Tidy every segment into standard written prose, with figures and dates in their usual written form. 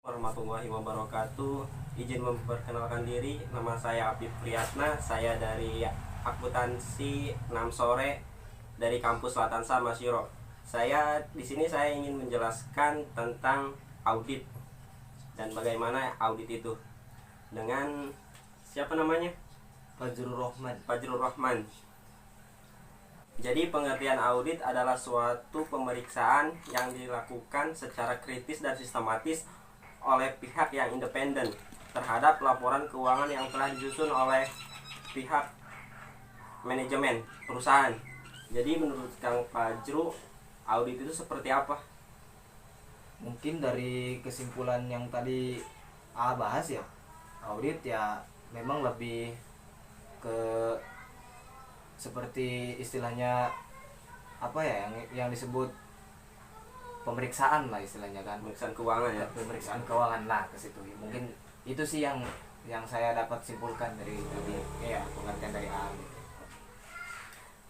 Warahmatullahi wabarakatuh. Izin memperkenalkan diri, nama saya Apip Priyatna. Saya dari akuntansi 6 sore dari kampus Latansa Masyiro. Saya ingin menjelaskan tentang audit dan bagaimana audit itu dengan siapa namanya? Fajrul Rahman. Jadi pengertian audit adalah suatu pemeriksaan yang dilakukan secara kritis dan sistematis oleh pihak yang independen terhadap laporan keuangan yang telah disusun oleh pihak manajemen perusahaan. Jadi menurut Kang Fajru, audit itu seperti apa? Mungkin dari kesimpulan yang tadi bahas ya, audit ya memang lebih ke seperti istilahnya apa ya, yang disebut pemeriksaan lah istilahnya kan, Pemeriksaan keuangan ya. pemeriksaan keuangan lah ke situ. Mungkin itu sih yang saya dapat simpulkan dari ya pengertian dari audit.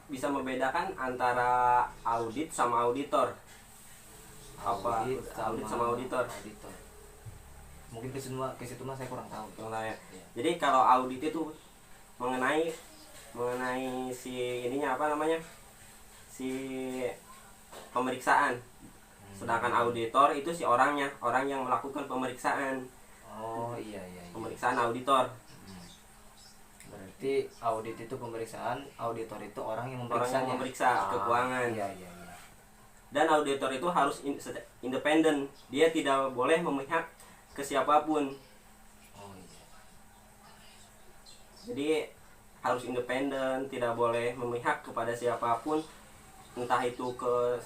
Bisa membedakan antara audit sama auditor. Apa audit sama auditor? Mungkin ke situ mah saya kurang tahu. Ya. Jadi kalau audit itu mengenai si ininya apa namanya? Si pemeriksaan. Sedangkan auditor itu si orang yang melakukan pemeriksaan. Oh iya. Pemeriksaan auditor. Berarti audit itu pemeriksaan, auditor itu orang yang memeriksa keuangan. Iya. Dan auditor itu harus independen. Dia tidak boleh memihak ke siapapun. Oh iya. Jadi harus independen, tidak boleh memihak kepada siapapun, entah itu ke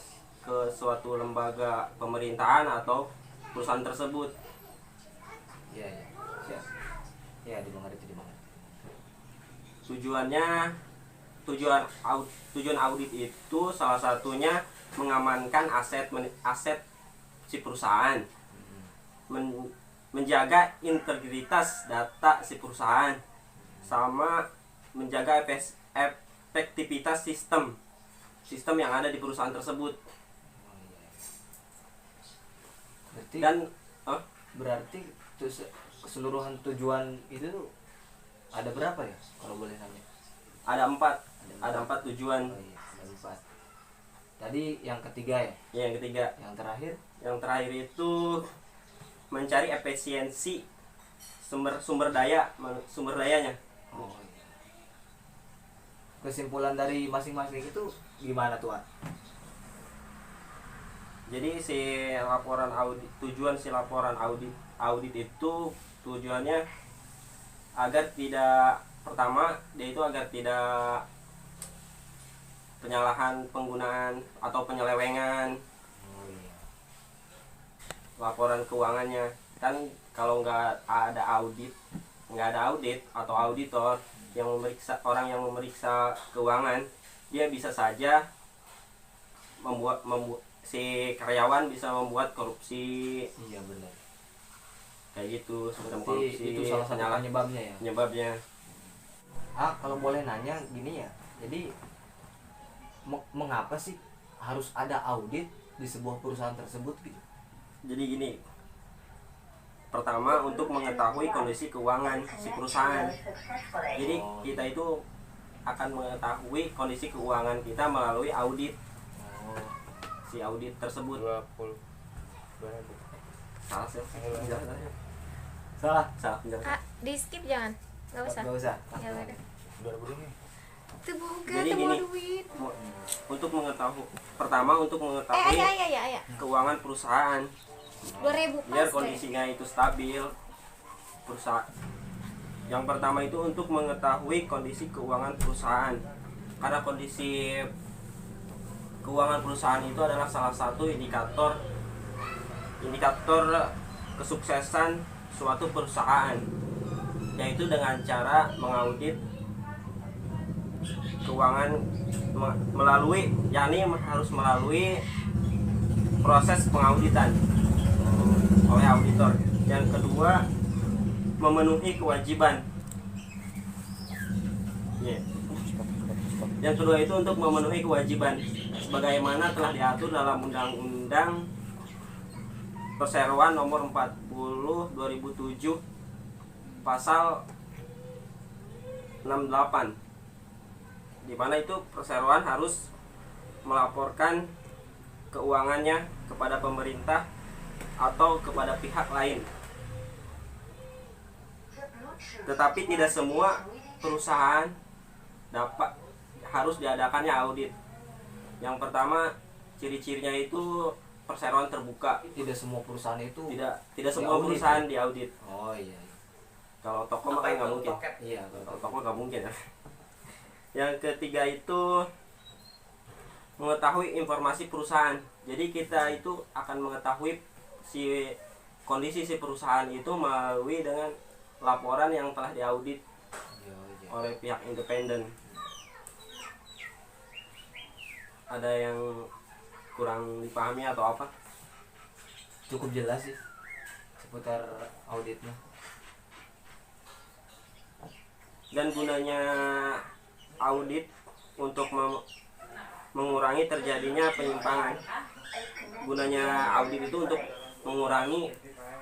suatu lembaga pemerintahan atau perusahaan tersebut. Iya. Siap. Ya, dimengerti. Tujuan audit itu salah satunya mengamankan aset si perusahaan, menjaga integritas data si perusahaan, sama menjaga efektivitas sistem yang ada di perusahaan tersebut. Berarti keseluruhan tujuan itu ada berapa ya kalau boleh nanya? Ada empat tujuan. Oh iya, ada 4. Tadi yang ketiga ya? Ya, yang ketiga. Yang terakhir itu mencari efisiensi sumber dayanya. Oh iya. Kesimpulan dari masing-masing itu gimana tuh? Jadi tujuan si laporan audit itu tujuannya agar tidak penyalahan penggunaan atau penyelewengan laporan keuangannya. Kan kalau nggak ada audit atau auditor yang memeriksa keuangan, dia bisa saja membuat si karyawan bisa membuat korupsi. Iya benar. Kayak gitu, semacam korupsi. Itu salah satu penyebabnya ya. Penyebabnya. Kalau boleh nanya gini ya. Jadi mengapa sih harus ada audit di sebuah perusahaan tersebut gitu? Jadi gini. Pertama, untuk mengetahui kondisi keuangan si perusahaan. Jadi kita itu akan mengetahui kondisi keuangan kita melalui audit. Si audit tersebut. Salah. Di skip jangan. Enggak usah. Ya udah. Itu bukan jadi gini, duit. untuk mengetahui keuangan perusahaan 2000 biar kondisinya itu stabil perusahaan. Yang pertama itu untuk mengetahui kondisi keuangan perusahaan, karena kondisi keuangan perusahaan itu adalah salah satu indikator kesuksesan suatu perusahaan, yaitu dengan cara mengaudit keuangan harus melalui proses pengauditan oleh auditor. Yang kedua, memenuhi kewajiban. Yang kedua itu untuk memenuhi kewajiban sebagaimana telah diatur dalam Undang-Undang Perseroan nomor 40 2007 pasal 68, di mana itu perseroan harus melaporkan keuangannya kepada pemerintah atau kepada pihak lain. Tetapi tidak semua perusahaan harus diadakannya audit. Yang pertama, ciri-cirinya itu perseroan terbuka. Tidak semua perusahaan itu tidak semua perusahaan diaudit. Oh iya. Kalau toko mah nggak mungkin. Iya, Kalau toko nggak mungkin ya. Yang ketiga itu mengetahui informasi perusahaan. Jadi kita itu akan mengetahui kondisi si perusahaan itu melalui dengan laporan yang telah diaudit oleh pihak independen. Ada yang kurang dipahami atau apa? Cukup jelas sih seputar auditnya. Dan gunanya audit untuk mengurangi terjadinya penyimpangan. Gunanya audit itu untuk mengurangi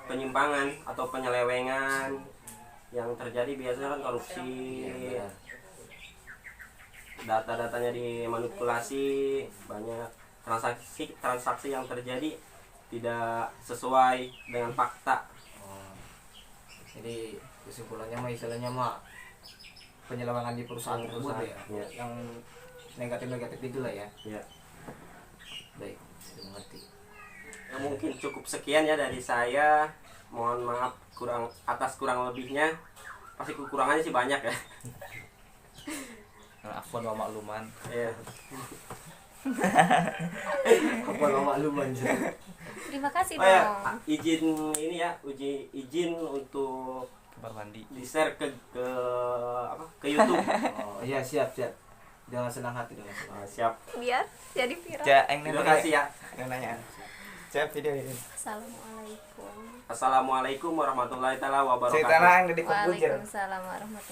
penyimpangan atau penyelewengan yang terjadi. Biasanya kan korupsi, data-datanya dimanipulasi, banyak transaksi yang terjadi tidak sesuai dengan fakta. Jadi kesimpulannya mah istilahnya mah penyelewengan di perusahaan tersebut ya, yang negatif itulah ya. Ya. Baik, sudah mengerti. Ya, mungkin cukup sekian ya dari saya. Mohon maaf kurang lebihnya. Pasti kekurangannya sih banyak ya. Afwan wa makluman. Iya. Apa makluman sih? Terima kasih Oh ya, dong. izin untuk Kamar mandi. di-share ke YouTube. Oh iya, siap. Dengan senang hati, dengan senang hati. Siap. Biar jadi viral. Terima kasih ya. Yang nanya. Siap video ini. Assalamualaikum. Assalamualaikum warahmatullahi taala wabarakatuh. Cerita nang dari kubur. Waalaikumsalam warahmatullahi